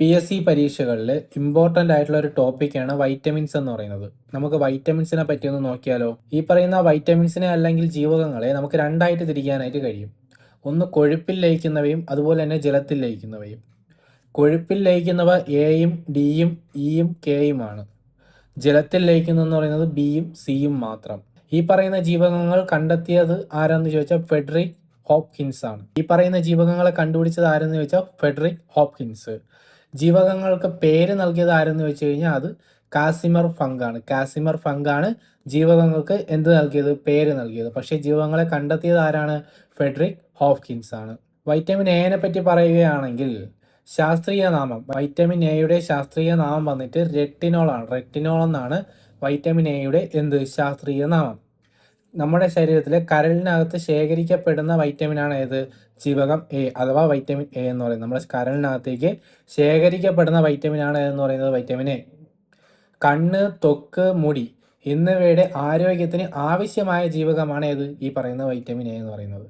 PSC പരീക്ഷകളിൽ important ആയിട്ടുള്ള ഒരു ടോപ്പിക്കാണ് വൈറ്റമിൻസ് എന്ന് പറയുന്നത്. നമുക്ക് വൈറ്റമിൻസിനെ പറ്റി ഒന്ന് നോക്കിയാലോ? ഈ പറയുന്ന വൈറ്റമിൻസിനെ അല്ലെങ്കിൽ ജീവകങ്ങളെ നമുക്ക് രണ്ടായിട്ട് തിരിക്കാനായിട്ട് കഴിയും. ഒന്ന് കൊഴുപ്പിൽ ലയിക്കുന്നവയും അതുപോലെ തന്നെ ജലത്തിൽ ലയിക്കുന്നവയും. കൊഴുപ്പിൽ ലയിക്കുന്നവ എയും ഡിയും ഇയും കെയുമാണ്. ജലത്തിൽ ലയിക്കുന്നതെന്ന് പറയുന്നത് ബിയും സിയും മാത്രം. ഈ പറയുന്ന ജീവകങ്ങൾ കണ്ടെത്തിയത് ആരാന്ന് ചോദിച്ചാൽ ഫെഡറിക് ഹോപ്കിൻസ് ആണ്. ഈ പറയുന്ന ജീവകങ്ങളെ കണ്ടുപിടിച്ചത് ആരെന്ന് ചോദിച്ചാൽ ഫെഡറിക് ഹോപ്കിൻസ്. ജീവകങ്ങൾക്ക് പേര് നൽകിയത് ആരെന്ന് ചോദിച്ചു കഴിഞ്ഞാൽ അത് കാസിമർ ഫങ്ക് ആണ്. കാസിമർ ഫങ്ക് ആണ് ജീവകങ്ങൾക്ക് എന്ത് നൽകിയത്? പേര് നൽകിയത്. പക്ഷേ ജീവകങ്ങളെ കണ്ടെത്തിയത് ആരാണ്? ഫെഡറിക് ഹോപ്കിൻസ് ആണ്. വൈറ്റമിൻ എനെ പറ്റി പറയുകയാണെങ്കിൽ ശാസ്ത്രീയ നാമം, വൈറ്റമിൻ എയുടെ ശാസ്ത്രീയ നാമം വന്നിട്ട് റെറ്റിനോൾ ആണ്. റെറ്റിനോൾ എന്നാണ് വൈറ്റമിൻ എയുടെ ശാസ്ത്രീയ നാമം. നമ്മുടെ ശരീരത്തിലെ കരളിനകത്ത് ശേഖരിക്കപ്പെടുന്ന വൈറ്റമിനാണ് ഏത്? ജീവകം എ അഥവാ വൈറ്റമിൻ എ എന്ന് പറയുന്നത്. നമ്മുടെ കരളിനകത്തേക്ക് ശേഖരിക്കപ്പെടുന്ന വൈറ്റമിനാണ് എന്ന് പറയുന്നത് വൈറ്റമിൻ എ. കണ്ണ്, ത്വക്ക്, മുടി എന്നിവയുടെ ആരോഗ്യത്തിന് ആവശ്യമായ ജീവകമാണ് ഏത്? ഈ പറയുന്ന വൈറ്റമിൻ എ എന്ന് പറയുന്നത്.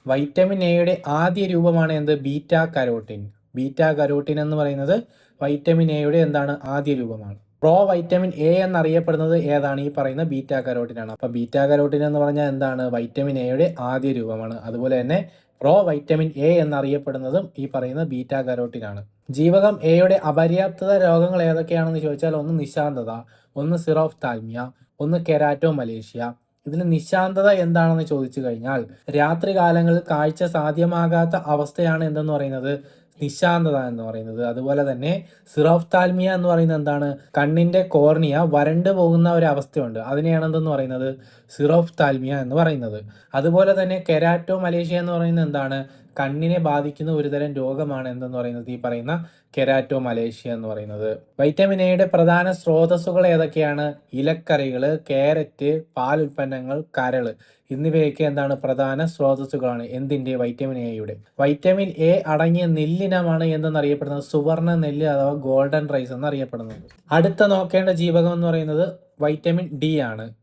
വൈറ്റമിൻ എയുടെ ആദ്യ രൂപമാണ് എന്ത്? Beta carotene. ബീറ്റാ കരോട്ടിൻ എന്ന് പറയുന്നത് വൈറ്റമിൻ എയുടെ ആദ്യ രൂപമാണ്. പ്രോ വൈറ്റമിൻ എ എന്നറിയപ്പെടുന്നത് ഏതാണ്? ഈ പറയുന്ന ബീറ്റാ കരോട്ടിൻ ആണ്. അപ്പൊ ബീറ്റാ കരോട്ടിൻ എന്ന് പറഞ്ഞാൽ എന്താണ്? വൈറ്റമിൻ എയുടെ ആദ്യ രൂപമാണ്. അതുപോലെ തന്നെ പ്രോ വൈറ്റമിൻ എ എന്നറിയപ്പെടുന്നതും ഈ പറയുന്ന ബീറ്റാ കരോട്ടിൻ ആണ്. ജീവകം എയുടെ അപര്യാപ്തത രോഗങ്ങൾ ഏതൊക്കെയാണെന്ന് ചോദിച്ചാൽ ഒന്ന് നിശാന്തത, ഒന്ന് സിറോഫ്താൽമിയ, ഒന്ന് കെരാറ്റോ മലേഷ്യ. ഇതിൽ നിശാന്തത എന്താണെന്ന് ചോദിച്ചു കഴിഞ്ഞാൽ രാത്രി കാലങ്ങളിൽ കാഴ്ച സാധ്യമാകാത്ത അവസ്ഥയാണ് എന്തെന്ന് പറയുന്നത്? നിശാന്തത എന്ന് പറയുന്നത്. അതുപോലെ തന്നെ സിറോഫ്താൽമിയ എന്ന് പറയുന്നത് എന്താണ്? കണ്ണിന്റെ കോർണിയ വരണ്ടു പോകുന്ന ഒരു അവസ്ഥയുണ്ട്. അതിനെയാണ് എന്തെന്ന് പറയുന്നത്? സിറോഫ്താൽമിയ എന്ന് പറയുന്നത്. അതുപോലെ തന്നെ കെരാറ്റോ മലേഷ്യ എന്ന് പറയുന്നത് എന്താണ്? കണ്ണിനെ ബാധിക്കുന്ന ഒരുതരം രോഗമാണ് എന്തെന്ന് പറയുന്നത്? ഈ പറയുന്ന കെരാറ്റോ മലേഷ്യ എന്ന് പറയുന്നത്. വൈറ്റമിൻ എയുടെ പ്രധാന സ്രോതസ്സുകൾ ഏതൊക്കെയാണ്? ഇലക്കറികൾ, ക്യാരറ്റ്, പാൽ ഉൽപ്പന്നങ്ങൾ, കരള് എന്നിവയൊക്കെ പ്രധാന സ്രോതസ്സുകളാണ് എന്തിന്റെ? വൈറ്റമിൻ എയുടെ. വൈറ്റമിൻ എ അടങ്ങിയ നെല്ലിനമാണ് എന്തെന്നറിയപ്പെടുന്നത്? സുവർണ നെല്ല് അഥവാ ഗോൾഡൻ റൈസ് എന്നറിയപ്പെടുന്നത്. അടുത്ത നോക്കേണ്ട ജീവകം എന്ന് പറയുന്നത് വൈറ്റമിൻ ഡി ആണ്.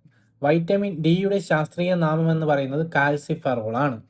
വൈറ്റമിൻ ഡിയുടെ ശാസ്ത്രീയ നാമം എന്ന് പറയുന്നത് കാൽസിഫെറോൾ ആണ്.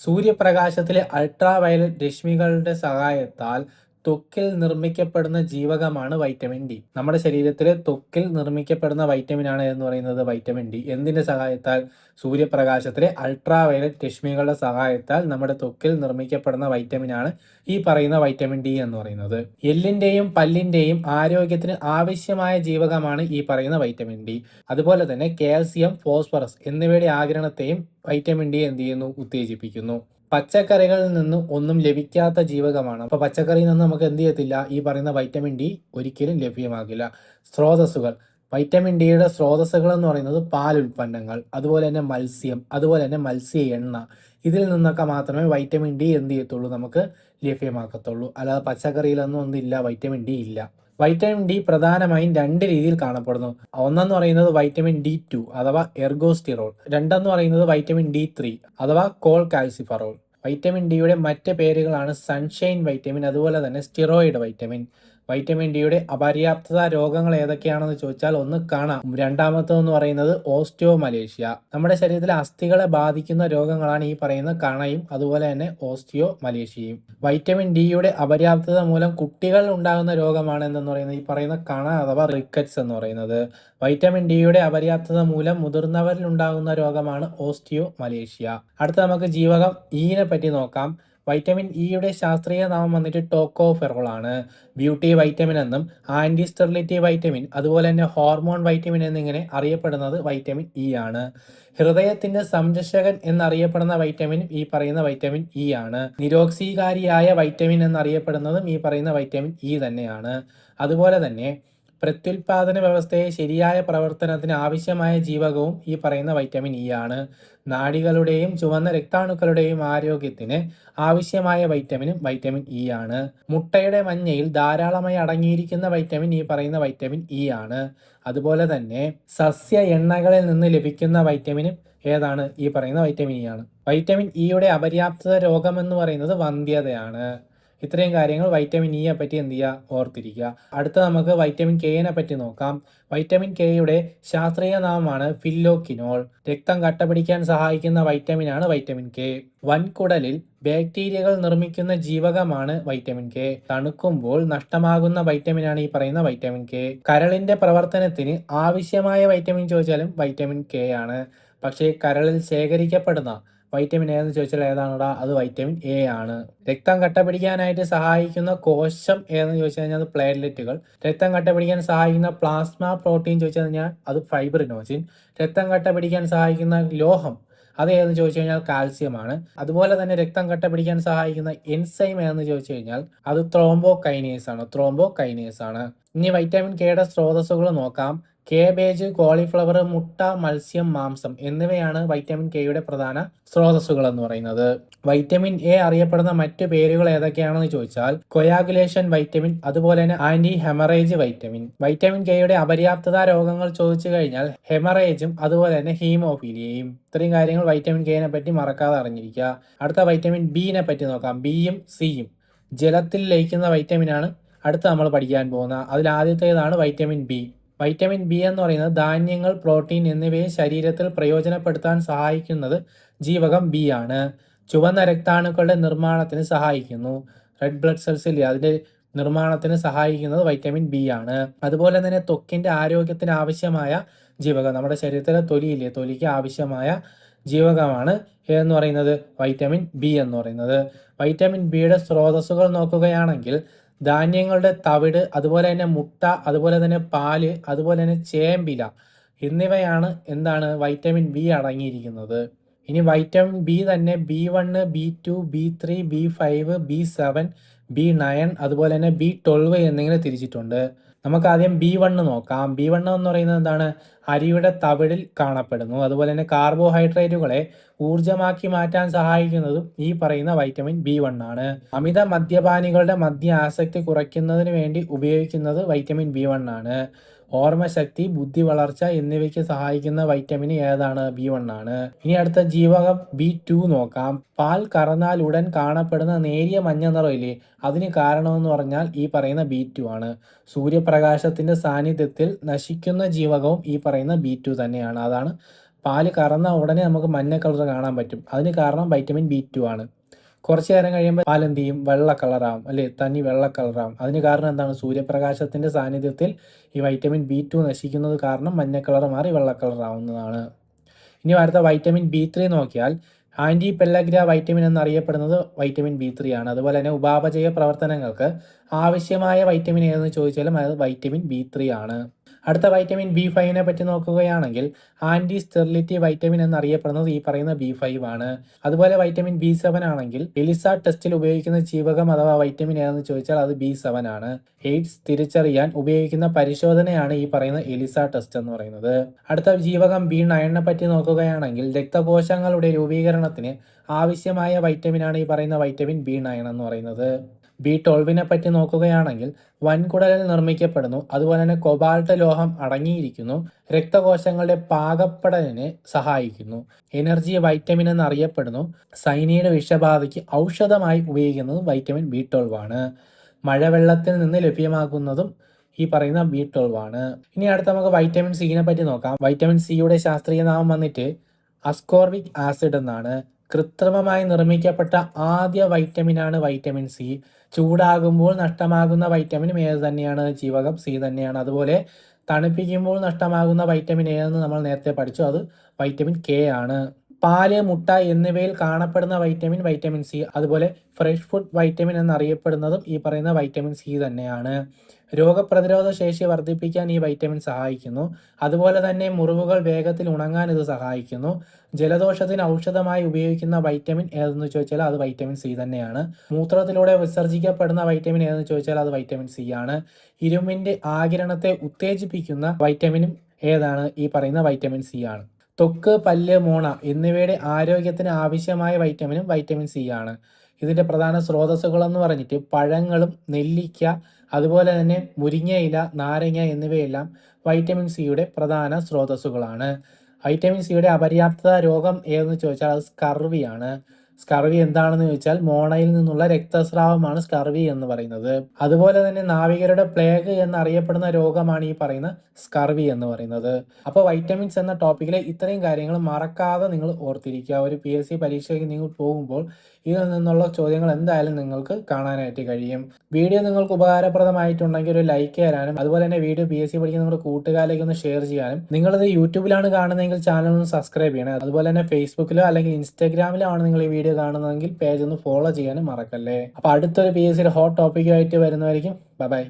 സൂര്യപ്രകാശത്തിലെ അൾട്രാ വയലറ്റ് രശ്മികളുടെ സഹായത്താൽ ത്വക്കിൽ നിർമ്മിക്കപ്പെടുന്ന ജീവകമാണ് വൈറ്റമിൻ ഡി. നമ്മുടെ ശരീരത്തിലെ ത്വക്കിൽ നിർമ്മിക്കപ്പെടുന്ന വൈറ്റമിനാണ് എന്ന് പറയുന്നത് വൈറ്റമിൻ ഡി. എന്തിന്റെ സഹായത്താൽ? സൂര്യപ്രകാശത്തിലെ അൾട്രാ വയലറ്റ് രശ്മികളുടെ സഹായത്താൽ നമ്മുടെ ത്വക്കിൽ നിർമ്മിക്കപ്പെടുന്ന വൈറ്റമിനാണ് ഈ പറയുന്ന വൈറ്റമിൻ ഡി എന്ന് പറയുന്നത്. എല്ലിന്റെയും പല്ലിന്റെയും ആരോഗ്യത്തിന് ആവശ്യമായ ജീവകമാണ് ഈ പറയുന്ന വൈറ്റമിൻ ഡി. അതുപോലെ തന്നെ കാൽസ്യം, ഫോസ്ഫറസ് എന്നിവയുടെ ആഗിരണത്തെയും വൈറ്റമിൻ ഡി എന്ത് ചെയ്യുന്നു? ഉത്തേജിപ്പിക്കുന്നു. പച്ചക്കറികളിൽ നിന്ന് ഒന്നും ലഭിക്കാത്ത ജീവകമാണ്. അപ്പൊ പച്ചക്കറിയിൽ നിന്ന് നമുക്ക് എന്ത് ചെയ്യത്തില്ല? ഈ പറയുന്ന വൈറ്റമിൻ ഡി ഒരിക്കലും ലഭ്യമാകില്ല. സ്രോതസ്സുകൾ, വൈറ്റമിൻ ഡിയുടെ സ്രോതസ്സുകൾ എന്ന് പറയുന്നത് പാൽ ഉൽപ്പന്നങ്ങൾ, അതുപോലെ തന്നെ മത്സ്യം, അതുപോലെ തന്നെ മത്സ്യ എണ്ണ. ഇതിൽ നിന്നൊക്കെ മാത്രമേ വൈറ്റമിൻ ഡി എന്ത് ചെയ്യത്തുള്ളൂ? നമുക്ക് ലഭ്യമാക്കത്തുള്ളൂ. അല്ലാതെ പച്ചക്കറിയിലൊന്നും ഒന്നില്ല, വൈറ്റമിൻ ഡി ഇല്ല. വൈറ്റമിൻ ഡി പ്രധാനമായും രണ്ട് രീതിയിൽ കാണപ്പെടുന്നു. ഒന്നെന്ന് പറയുന്നത് വൈറ്റമിൻ D2 അഥവാ എർഗോസ്റ്റിറോൾ. രണ്ടെന്ന് പറയുന്നത് വൈറ്റമിൻ D3 അഥവാ കോൾ കാൽസിഫറോൾ. വൈറ്റമിൻ ഡിയുടെ മറ്റ് പേരുകളാണ് സൺഷൈൻ വൈറ്റമിൻ, അതുപോലെ തന്നെ സ്റ്റിറോയിഡ് വൈറ്റമിൻ. വൈറ്റമിൻ ഡിയുടെ അപര്യാപ്തത രോഗങ്ങൾ ഏതൊക്കെയാണെന്ന് ചോദിച്ചാൽ ഒന്ന് കാണാം. രണ്ടാമത്തെന്ന് പറയുന്നത് ഓസ്റ്റിയോ മലേഷ്യ. നമ്മുടെ ശരീരത്തിലെ അസ്ഥികളെ ബാധിക്കുന്ന രോഗങ്ങളാണ് ഈ പറയുന്ന കണയും അതുപോലെ തന്നെ ഓസ്റ്റിയോ മലേഷ്യയും. വൈറ്റമിൻ ഡിയുടെ അപര്യാപ്തത മൂലം കുട്ടികളിൽ ഉണ്ടാകുന്ന രോഗമാണ് എന്തെന്ന് പറയുന്നത്? ഈ പറയുന്ന കണ അഥവാ റിക്കറ്റ്സ് എന്ന് പറയുന്നത്. വൈറ്റമിൻ ഡിയുടെ അപര്യാപ്തത മൂലം മുതിർന്നവരിൽ ഉണ്ടാകുന്ന രോഗമാണ് ഓസ്റ്റിയോ മലേഷ്യ. അടുത്ത നമുക്ക് ജീവകം ഇനെ പറ്റി നോക്കാം. വൈറ്റമിൻ ഇയുടെ ശാസ്ത്രീയ നാമം വന്നിട്ട് ടോക്കോഫെറോൾ ആണ്. ബ്യൂട്ടി വൈറ്റമിൻ എന്നും ആന്റി സ്റ്റെറിലിറ്റി വൈറ്റമിൻ അതുപോലെ തന്നെ ഹോർമോൺ വൈറ്റമിൻ എന്നിങ്ങനെ അറിയപ്പെടുന്നത് വൈറ്റമിൻ ഇ ആണ്. ഹൃദയത്തിന്റെ സംരക്ഷകൻ എന്നറിയപ്പെടുന്ന വൈറ്റമിൻ ഈ പറയുന്ന വൈറ്റമിൻ ഇ ആണ്. നിരോക്സീകാരിയായ വൈറ്റമിൻ എന്നറിയപ്പെടുന്നതും ഈ പറയുന്ന വൈറ്റമിൻ ഇ തന്നെയാണ്. അതുപോലെ തന്നെ പ്രത്യുൽപാദന വ്യവസ്ഥയെ ശരിയായ പ്രവർത്തനത്തിന് ആവശ്യമായ ജീവകവും ഈ പറയുന്ന വൈറ്റമിൻ ഇ ആണ്. നാഡികളുടെയും ചുവന്ന രക്താണുക്കളുടെയും ആരോഗ്യത്തിന് ആവശ്യമായ വൈറ്റമിനും വൈറ്റമിൻ ഇ ആണ്. മുട്ടയുടെ മഞ്ഞയിൽ ധാരാളമായി അടങ്ങിയിരിക്കുന്ന വൈറ്റമിൻ ഈ പറയുന്ന വൈറ്റമിൻ ഇ ആണ്. അതുപോലെ തന്നെ സസ്യ എണ്ണകളിൽ നിന്ന് ലഭിക്കുന്ന വൈറ്റമിനും ഏതാണ്? ഈ പറയുന്ന വൈറ്റമിൻ ഇ ആണ്. വൈറ്റമിൻ ഇയുടെ അപര്യാപ്തത രോഗം എന്ന് പറയുന്നത് വന്ധ്യതയാണ്. ഇത്രയും കാര്യങ്ങൾ വൈറ്റമിൻ ഇയെ പറ്റി എന്ത് ചെയ്യുക, ഓർത്തിരിക്കുക. അടുത്ത നമുക്ക് വൈറ്റമിൻ കെയെ പറ്റി നോക്കാം. വൈറ്റമിൻ കെയുടെ ശാസ്ത്രീയ നാമമാണ് ഫില്ലോക്വിനോൾ. രക്തം കട്ട പിടിക്കാൻ സഹായിക്കുന്ന വൈറ്റമിനാണ് വൈറ്റമിൻ കെ. വൻകുടലിൽ ബാക്ടീരിയകൾ നിർമ്മിക്കുന്ന ജീവകമാണ് വൈറ്റമിൻ കെ. തണുക്കുമ്പോൾ നഷ്ടമാകുന്ന വൈറ്റമിനാണ് ഈ പറയുന്ന വൈറ്റമിൻ കെ. കരളിന്റെ പ്രവർത്തനത്തിന് ആവശ്യമായ വൈറ്റമിൻ ചോദിച്ചാലും വൈറ്റമിൻ കെ ആണ്. പക്ഷേ കരളിൽ ശേഖരിക്കപ്പെടുന്ന വൈറ്റമിൻ ഏതെന്ന് ചോദിച്ചാൽ ഏതാണടാ, അത് വൈറ്റമിൻ എ ആണ്. രക്തം കട്ട പിടിക്കാനായിട്ട് സഹായിക്കുന്ന കോശം ഏതെന്ന് ചോദിച്ചു കഴിഞ്ഞാൽ അത് പ്ലേറ്റ്ലെറ്റുകൾ. രക്തം കട്ട പിടിക്കാൻ സഹായിക്കുന്ന പ്ലാസ്മ പ്രോട്ടീൻ ചോദിച്ചു കഴിഞ്ഞാൽ അത് ഫൈബ്രിനോജിൻ. രക്തം കട്ട പിടിക്കാൻ സഹായിക്കുന്ന ലോഹം അത് ഏതെന്ന് ചോദിച്ചു കഴിഞ്ഞാൽ കാൽസ്യമാണ്. അതുപോലെ തന്നെ രക്തം കട്ട പിടിക്കാൻ സഹായിക്കുന്ന എൻസൈം ഏതെന്ന് ചോദിച്ചു കഴിഞ്ഞാൽ അത് ത്രോംബോകൈനേസ് ആണ്. ഇനി വൈറ്റമിൻ കെയുടെ സ്രോതസ്സുകൾ നോക്കാം. കേബേജ്, കോളിഫ്ലവർ, മുട്ട, മത്സ്യം, മാംസം എന്നിവയാണ് വൈറ്റമിൻ കെയുടെ പ്രധാന സ്രോതസ്സുകൾ എന്ന് പറയുന്നത്. വൈറ്റമിൻ എ അറിയപ്പെടുന്ന മറ്റു പേരുകൾ ഏതൊക്കെയാണെന്ന് ചോദിച്ചാൽ കൊയാഗുലേഷൻ വൈറ്റമിൻ, അതുപോലെ തന്നെ ആന്റി ഹെമറേജ് വൈറ്റമിൻ. വൈറ്റമിൻ കെയുടെ അപര്യാപ്തത രോഗങ്ങൾ ചോദിച്ചു കഴിഞ്ഞാൽ ഹെമറേജും അതുപോലെ തന്നെ ഹീമോഫീലിയയും. ഇത്രയും കാര്യങ്ങൾ വൈറ്റമിൻ കെയെ പറ്റി മറക്കാതെ അറിഞ്ഞിരിക്കുക. അടുത്ത വൈറ്റമിൻ ബിനെ പറ്റി നോക്കാം. ബിയും സിയും ജലത്തിൽ ലയിക്കുന്ന വൈറ്റമിനാണ് അടുത്ത നമ്മൾ പഠിക്കാൻ പോകുന്ന. അതിൽ ആദ്യത്തേതാണ് വൈറ്റമിൻ ബി. വൈറ്റമിൻ ബി എന്ന് പറയുന്നത് ധാന്യങ്ങൾ, പ്രോട്ടീൻ എന്നിവയെ ശരീരത്തിൽ പ്രയോജനപ്പെടുത്താൻ സഹായിക്കുന്നത് ജീവകം ബി ആണ്. ചുവന്ന രക്താണുക്കളുടെ നിർമ്മാണത്തിന് സഹായിക്കുന്നു. റെഡ് ബ്ലഡ് സെൽസ് ഇല്ലേ, അതിന്റെ നിർമ്മാണത്തിന് സഹായിക്കുന്നത് വൈറ്റമിൻ ബി ആണ്. അതുപോലെ തന്നെ ത്വക്കിന്റെ ആരോഗ്യത്തിന് ആവശ്യമായ ജീവകം, നമ്മുടെ ശരീരത്തിലെ തൊലിയില്ലേ, തൊലിക്ക് ആവശ്യമായ ജീവകമാണ് എന്ന് പറയുന്നത് വൈറ്റമിൻ ബി എന്ന് പറയുന്നത്. വൈറ്റമിൻ ബിയുടെ സ്രോതസ്സുകൾ നോക്കുകയാണെങ്കിൽ ധാന്യങ്ങളുടെ തവിട്, അതുപോലെ തന്നെ മുട്ട, അതുപോലെ തന്നെ പാല്, അതുപോലെ തന്നെ ചേമ്പില എന്നിവയാണ് എന്താണ് വൈറ്റമിൻ ബി അടങ്ങിയിരിക്കുന്നത്. ഇനി വൈറ്റമിൻ ബി തന്നെ B1, B2, B3, B5, B7, B9, അതുപോലെ തന്നെ B12 എന്നിങ്ങനെ തിരിച്ചിട്ടുണ്ട്. നമുക്ക് ആദ്യം B1 നോക്കാം. B1 എന്ന് പറയുന്നത് എന്താണ്, അരിയുടെ തവിടിൽ കാണപ്പെടുന്നു. അതുപോലെ തന്നെ കാർബോഹൈഡ്രേറ്റുകളെ ഊർജമാക്കി മാറ്റാൻ സഹായിക്കുന്നതും ഈ പറയുന്ന വൈറ്റമിൻ B1 ആണ്. അമിത മദ്യപാനികളുടെ മദ്യ ആസക്തി കുറയ്ക്കുന്നതിന് വേണ്ടി ഉപയോഗിക്കുന്നത് വൈറ്റമിൻ B1 ആണ്. ഓർമ്മശക്തി, ബുദ്ധി വളർച്ച എന്നിവയ്ക്ക് സഹായിക്കുന്ന വൈറ്റമിൻ ഏതാണ്, B1 ആണ്. ഇനി അടുത്ത ജീവകം B2 നോക്കാം. പാൽ കറന്നാൽ ഉടൻ കാണപ്പെടുന്ന നേരിയ മഞ്ഞ നിറമില്ലേ, അതിന് കാരണമെന്ന് പറഞ്ഞാൽ ഈ പറയുന്ന B2 ആണ്. സൂര്യപ്രകാശത്തിന്റെ സാന്നിധ്യത്തിൽ നശിക്കുന്ന ജീവകവും ഈ പറയുന്ന B2 തന്നെയാണ്. അതാണ് പാല് കറന്ന ഉടനെ നമുക്ക് മഞ്ഞ കളർ കാണാൻ പറ്റും. അതിന് കാരണം വൈറ്റമിൻ B2 ആണ്. കുറച്ചു നേരം കഴിയുമ്പോൾ പാൽ എന്ത് ചെയ്യും, വെള്ള കളറാവും അല്ലെ, തനി വെള്ള കളറാവും. അതിന് കാരണം എന്താണ്, സൂര്യപ്രകാശത്തിന്റെ സാന്നിധ്യത്തിൽ ഈ വൈറ്റമിൻ B2 നശിക്കുന്നത് കാരണം മഞ്ഞ കളർ മാറി വെള്ള കളറാവുന്നതാണ്. ഇനി അടുത്ത വൈറ്റമിൻ B3 നോക്കിയാൽ ആന്റി പെല്ലഗ്ര വൈറ്റമിൻ എന്നറിയപ്പെടുന്നത് വൈറ്റമിൻ B3 ആണ്. അതുപോലെ തന്നെ ഉപാപചയ പ്രവർത്തനങ്ങൾക്ക് ആവശ്യമായ വൈറ്റമിൻ ഏതെന്ന് ചോദിച്ചാലും അത് വൈറ്റമിൻ B3 ആണ്. അടുത്ത വൈറ്റമിൻ B5 പറ്റി നോക്കുകയാണെങ്കിൽ ആന്റി സ്റ്റെറിലിറ്റി വൈറ്റമിൻ എന്നറിയപ്പെടുന്നത് ഈ പറയുന്ന B5 ആണ്. അതുപോലെ വൈറ്റമിൻ B7 ആണെങ്കിൽ എലിസ ടെസ്റ്റിൽ ഉപയോഗിക്കുന്ന ജീവകം അഥവാ വൈറ്റമിൻ ഏതെന്ന് ചോദിച്ചാൽ അത് B7 ആണ്. എയ്ഡ്സ് തിരിച്ചറിയാൻ ഉപയോഗിക്കുന്ന പരിശോധനയാണ് ഈ പറയുന്ന എലിസ ടെസ്റ്റ് എന്ന് പറയുന്നത്. അടുത്ത ജീവകം B9 പറ്റി നോക്കുകയാണെങ്കിൽ രക്തകോശങ്ങളുടെ രൂപീകരണത്തിന് ആവശ്യമായ വൈറ്റമിനാണ് ഈ പറയുന്ന വൈറ്റമിൻ B9 എന്ന് പറയുന്നത്. B12 പറ്റി നോക്കുകയാണെങ്കിൽ വൻകുടലിൽ നിർമ്മിക്കപ്പെടുന്നു. അതുപോലെ തന്നെ കൊബാൾട്ട് ലോഹം അടങ്ങിയിരിക്കുന്നു. രക്തകോശങ്ങളുടെ പാകപ്പെടലിനെ സഹായിക്കുന്നു. എനർജി വൈറ്റമിൻ എന്നറിയപ്പെടുന്നു. സൈനൈഡ് വിഷബാധയ്ക്ക് ഔഷധമായി ഉപയോഗിക്കുന്നത് വൈറ്റമിൻ B12 ആണ്. മഴവെള്ളത്തിൽ നിന്ന് ലഭ്യമാക്കുന്നതും ഈ പറയുന്ന B12 ആണ്. ഇനി അടുത്ത നമുക്ക് വൈറ്റമിൻ സിനെ പറ്റി നോക്കാം. വൈറ്റമിൻ സിയുടെ ശാസ്ത്രീയ നാമം വന്നിട്ട് അസ്കോർബിക് ആസിഡ് എന്നാണ്. കൃത്രിമമായി നിർമ്മിക്കപ്പെട്ട ആദ്യ വൈറ്റമിനാണ് വൈറ്റമിൻ സി. ചൂടാകുമ്പോൾ നഷ്ടമാകുന്ന വൈറ്റമിനും ഏത് തന്നെയാണ്, ജീവകം സി തന്നെയാണ്. അതുപോലെ തണുപ്പിക്കുമ്പോൾ നഷ്ടമാകുന്ന വൈറ്റമിൻ ഏതെന്ന് നമ്മൾ നേരത്തെ പഠിച്ചു, അത് വൈറ്റമിൻ കെ ആണ്. പാല്, മുട്ട എന്നിവയിൽ കാണപ്പെടുന്ന വൈറ്റമിൻ സി. അതുപോലെ ഫ്രഷ് ഫുഡ് വൈറ്റമിൻ എന്നറിയപ്പെടുന്നതും ഈ പറയുന്ന വൈറ്റമിൻ സി തന്നെയാണ്. രോഗപ്രതിരോധ ശേഷി വർദ്ധിപ്പിക്കാൻ ഈ വൈറ്റമിൻ സഹായിക്കുന്നു. അതുപോലെ തന്നെ മുറിവുകൾ വേഗത്തിൽ ഉണങ്ങാൻ ഇത് സഹായിക്കുന്നു. ജലദോഷത്തിന് ഔഷധമായി ഉപയോഗിക്കുന്ന വൈറ്റമിൻ ഏതെന്ന് ചോദിച്ചാൽ അത് വൈറ്റമിൻ സി തന്നെയാണ്. മൂത്രത്തിലൂടെ വിസർജിക്കപ്പെടുന്ന വൈറ്റമിൻ ഏതെന്ന് ചോദിച്ചാൽ അത് വൈറ്റമിൻ സി ആണ്. ഇരുമ്പിന്റെ ആഗിരണത്തെ ഉത്തേജിപ്പിക്കുന്ന വൈറ്റമിനും ഏതാണ്, ഈ പറയുന്ന വൈറ്റമിൻ സി ആണ്. ത്വക്ക്, പല്ല്, മോണ എന്നിവയുടെ ആരോഗ്യത്തിന് ആവശ്യമായ വൈറ്റമിനും വൈറ്റമിൻ സി ആണ്. ഇതിന്റെ പ്രധാന സ്രോതസ്സുകളെന്ന് പറഞ്ഞിട്ട് പഴങ്ങളും നെല്ലിക്ക, അതുപോലെ തന്നെ മുരിങ്ങയില, നാരങ്ങ എന്നിവയെല്ലാം വൈറ്റമിൻ സിയുടെ പ്രധാന സ്രോതസ്സുകളാണ്. വൈറ്റമിൻ സിയുടെ അപര്യാപ്തത രോഗം ഏതെന്ന് ചോദിച്ചാൽ അത് സ്കർവിയാണ്. സ്കർവി എന്താണെന്ന് ചോദിച്ചാൽ മോണയിൽ നിന്നുള്ള രക്തസ്രാവമാണ് സ്കർവി എന്ന് പറയുന്നത്. അതുപോലെ തന്നെ നാവികരുടെ പ്ലേഗ് എന്നറിയപ്പെടുന്ന രോഗമാണ് ഈ പറയുന്ന സ്കർവി എന്ന് പറയുന്നത്. അപ്പോൾ വൈറ്റമിൻസ് എന്ന ടോപ്പിക്കിലെ ഇത്രയും കാര്യങ്ങൾ മറക്കാതെ നിങ്ങൾ ഓർത്തിരിക്കുക. ഒരു PSC പരീക്ഷയ്ക്ക് നിങ്ങൾ പോകുമ്പോൾ ഇതിൽ നിന്നുള്ള ചോദ്യങ്ങൾ എന്തായാലും നിങ്ങൾക്ക് കാണാനായിട്ട് കഴിയും. വീഡിയോ നിങ്ങൾക്ക് ഉപകാരപ്രദമായിട്ടുണ്ടെങ്കിൽ ഒരു ലൈക്ക് തരാനും അതുപോലെ തന്നെ വീഡിയോ PSC പഠിക്കുന്ന നിങ്ങളുടെ കൂട്ടുകാരിലേക്ക് ഒന്ന് ഷെയർ ചെയ്യാനും, നിങ്ങളിത് യൂട്യൂബിലാണ് കാണുന്നതെങ്കിൽ ചാനൽ ഒന്ന് സബ്സ്ക്രൈബ് ചെയ്യണം. അതുപോലെ തന്നെ ഫേസ്ബുക്കിലോ അല്ലെങ്കിൽ ഇൻസ്റ്റാഗ്രാമിലോ ആണ് നിങ്ങൾ ഈ വീഡിയോ കാണുന്നതെങ്കിൽ പേജ് ഒന്ന് ഫോളോ ചെയ്യാനും മറക്കല്ലേ. അപ്പോൾ അടുത്തൊരു PSC ഹോട്ട് ടോപ്പിക്കുമായിട്ട് വരുന്നതായിരിക്കും. ബൈ.